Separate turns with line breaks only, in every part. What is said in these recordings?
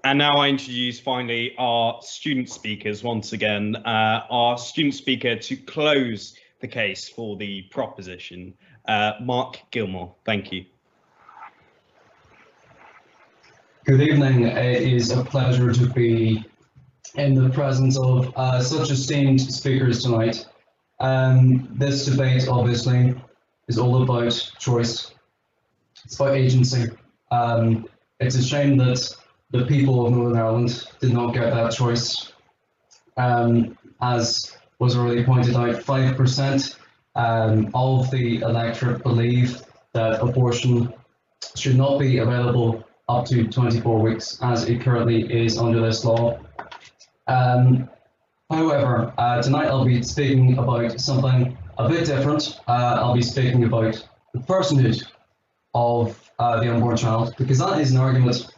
And now I introduce finally our student speakers once again. Our student speaker to close the case for the proposition, Mark Gilmore. Thank you.
Good evening. It is a pleasure to be in the presence of such esteemed speakers tonight. This debate obviously is all about choice. It's about agency. It's a shame that the people of Northern Ireland did not get that choice. As was already pointed out, 5% of the electorate believe that abortion should not be available up to 24 weeks as it currently is under this law. However, tonight I'll be speaking about something a bit different. I'll be speaking about the personhood of the unborn child, because that is an argument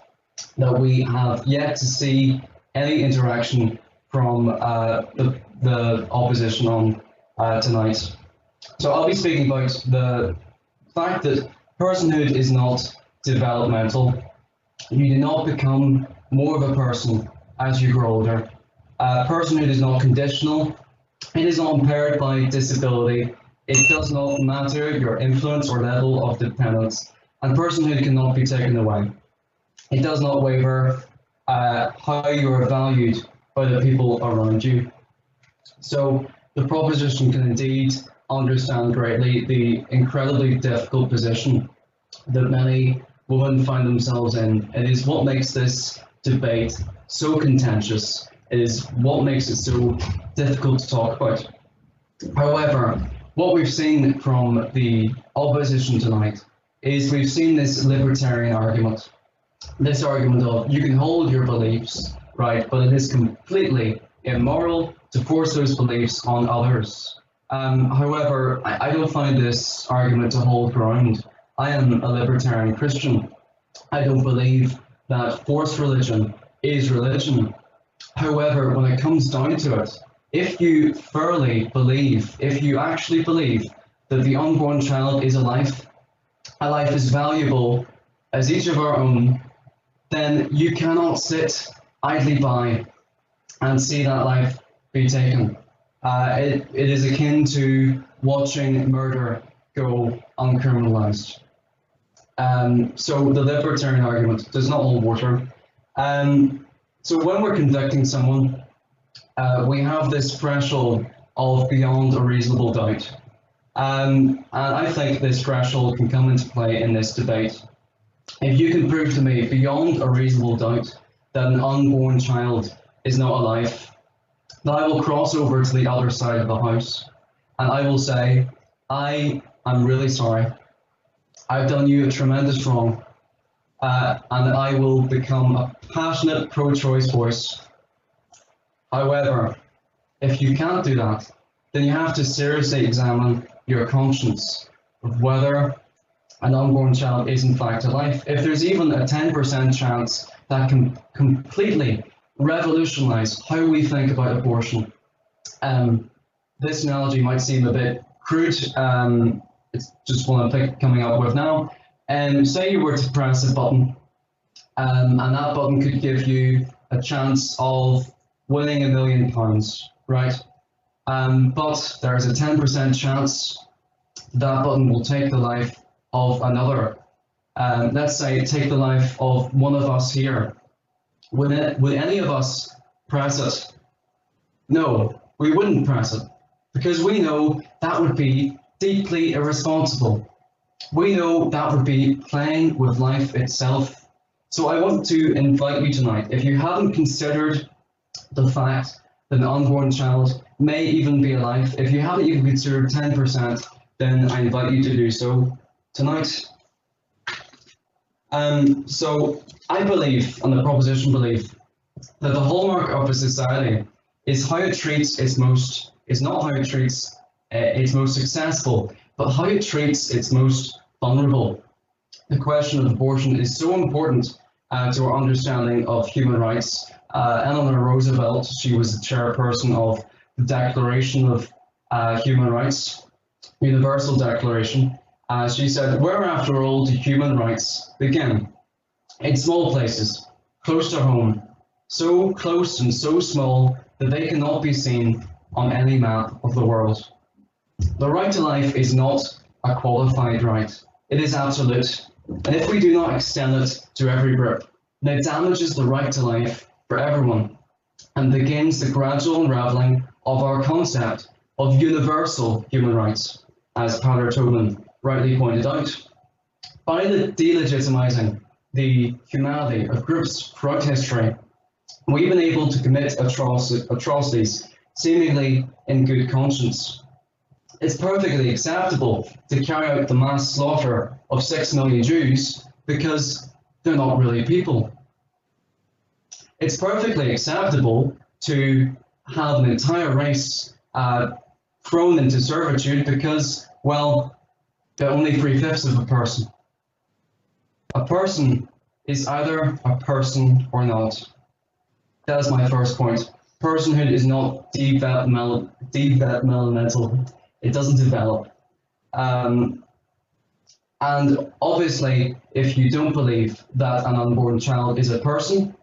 that we have yet to see any interaction from the opposition on tonight. So I'll be speaking about the fact that personhood is not developmental. You do not become more of a person as you grow older. Personhood is not conditional. It is not impaired by disability. It does not matter your influence or level of dependence, and personhood cannot be taken away. It does not waver how you are valued by the people around you. So the proposition can indeed understand greatly the incredibly difficult position that many women find themselves in. It is what makes this debate so contentious. It is what makes it so difficult to talk about. However, what we've seen from the opposition tonight is we've seen this libertarian argument. This argument of you can hold your beliefs, right, but it is completely immoral to force those beliefs on others. However, I don't find this argument to hold ground. I am a libertarian Christian. I don't believe that forced religion is religion. However, when it comes down to it, if you thoroughly believe, if you actually believe that the unborn child is a life as valuable as each of our own, then you cannot sit idly by and see that life be taken. It is akin to watching murder go uncriminalized. So the libertarian argument does not hold water. So when we're convicting someone, we have this threshold of beyond a reasonable doubt. And I think this threshold can come into play in this debate. If you can prove to me beyond a reasonable doubt that an unborn child is not alive, then I will cross over to the other side of the house and I will say, I am really sorry. I've done you a tremendous wrong, and I will become a passionate pro-choice voice. However, if you can't do that, then you have to seriously examine your conscience of whether an unborn child is in fact alive. If there's even a 10% chance that can completely revolutionize how we think about abortion. This analogy might seem a bit crude. It's just one I'm coming up with now. Say you were to press a button, and that button could give you a chance of winning £1 million, right? But there's a 10% chance that button will take the life of another. Let's say take the life of one of us here. Would any of us press it? No, we wouldn't press it, because we know that would be deeply irresponsible. We know that would be playing with life itself. So I want to invite you tonight, if you haven't considered the fact that an unborn child may even be alive, if you haven't even considered 10%, then I invite you to do so tonight. So I believe, and the proposition believe, that the hallmark of a society is how it treats its most, is not how it treats its most successful, but how it treats its most vulnerable. The question of abortion is so important to our understanding of human rights. Eleanor Roosevelt, she was the chairperson of the Declaration of Human Rights, Universal Declaration. She said, where after all do human rights begin? In small places. close to home, so close and so small that they cannot be seen on any map of the world. The right to life is not a qualified right. It is absolute. And if we do not extend it to every group, then it damages the right to life for everyone and begins the gradual unraveling of our concept of universal human rights, as Peadar Tóibín rightly pointed out. By delegitimizing the humanity of groups throughout history, we've been able to commit atrocities seemingly in good conscience. It's perfectly acceptable to carry out the mass slaughter of 6 million Jews because they're not really people. It's perfectly acceptable to have an entire race thrown into servitude because, well, they're only 3/5 of a person. A person is either a person or not. That is my first point. Personhood is not developmental. It doesn't develop. And obviously, if you don't believe that an unborn child is a person,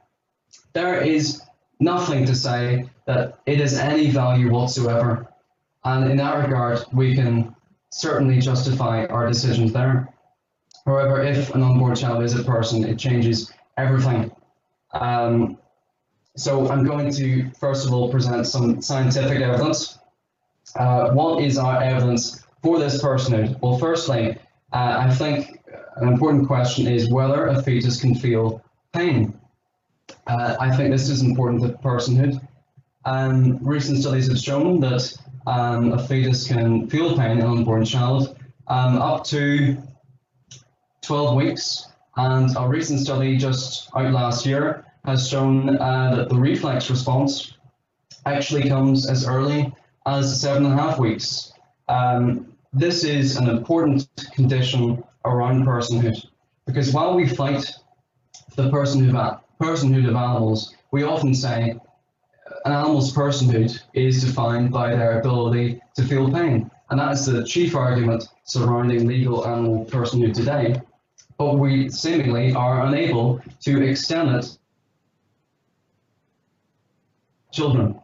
there is nothing to say that it has any value whatsoever. And in that regard, we can certainly justify our decisions there. However, if an unborn child is a person, it changes everything. So I'm going to, first of all, present some scientific evidence. What is our evidence for this personhood? Well, firstly, I think an important question is whether a fetus can feel pain. I think this is important to personhood. Recent studies have shown that a fetus can feel pain in an unborn child up to 12 weeks. And a recent study just out last year has shown that the reflex response actually comes as early as 7.5 weeks. This is an important condition around personhood, because while we fight the personhood of animals, we often say an animal's personhood is defined by their ability to feel pain. And that is the chief argument surrounding legal animal personhood today. But we seemingly are unable to extend it to children.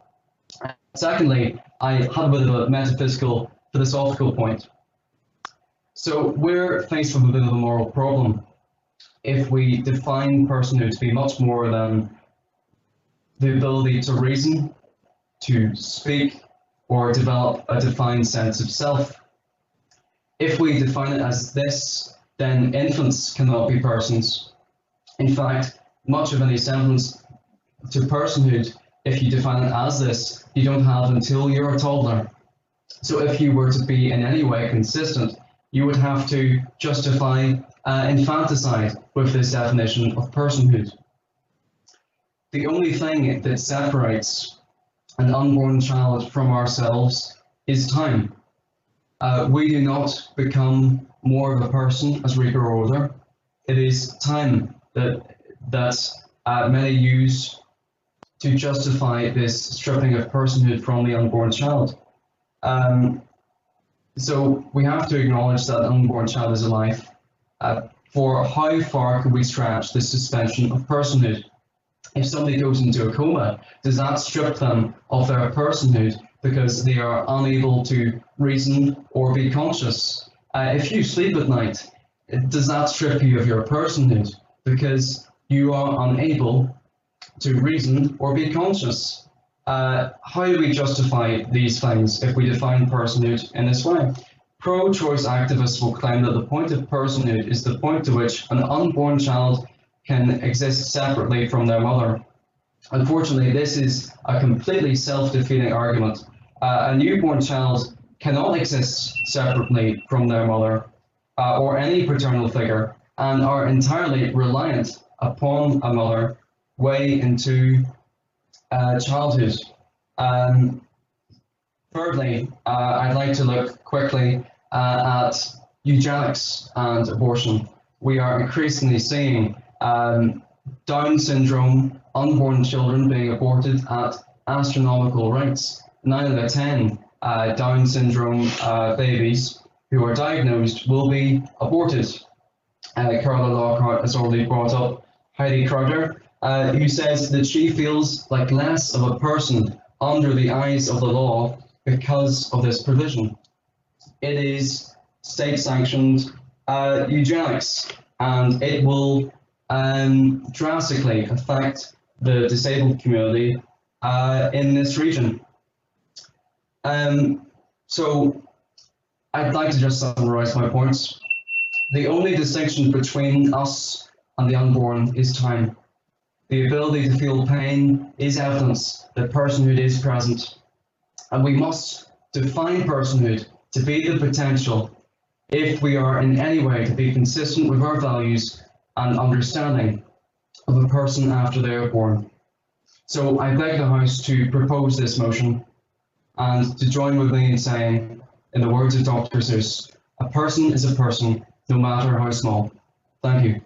Secondly, I had a bit of a metaphysical, philosophical point. So we're faced with a bit of a moral problem if we define personhood to be much more than the ability to reason, to speak, or develop a defined sense of self. If we define it as this, then infants cannot be persons. In fact, much of any semblance to personhood, if you define it as this, you don't have until you're a toddler. So if you were to be in any way consistent, you would have to justify infanticide with this definition of personhood. The only thing that separates an unborn child from ourselves is time. We do not become more of a person as we grow older. It is time that many use to justify this stripping of personhood from the unborn child. So we have to acknowledge that an unborn child is alive. For how far can we stretch this suspension of personhood? If somebody goes into a coma, does that strip them of their personhood because they are unable to reason or be conscious? If you sleep at night, does that strip you of your personhood because you are unable to reason or be conscious? How do we justify these things if we define personhood in this way? Pro-choice activists will claim that the point of personhood is the point to which an unborn child can exist separately from their mother. Unfortunately, this is a completely self-defeating argument. A newborn child cannot exist separately from their mother or any paternal figure, and are entirely reliant upon a mother way into childhood. Thirdly, I'd like to look quickly at eugenics and abortion. We are increasingly seeing Down syndrome, unborn children being aborted at astronomical rates. 9 out of 10 Down syndrome babies who are diagnosed will be aborted. Carla Lockhart has already brought up Heidi Crowder. who says that she feels like less of a person under the eyes of the law because of this provision. It is state-sanctioned eugenics, and it will drastically affect the disabled community in this region. So I'd like to just summarize my points. The only distinction between us and the unborn is time. The ability to feel pain is evidence that personhood is present. And we must define personhood to be the potential, if we are in any way to be consistent with our values and understanding of a person after they are born. So I beg the House to propose this motion and to join with me in saying, in the words of Dr. Seuss, a person is a person, no matter how small. Thank you.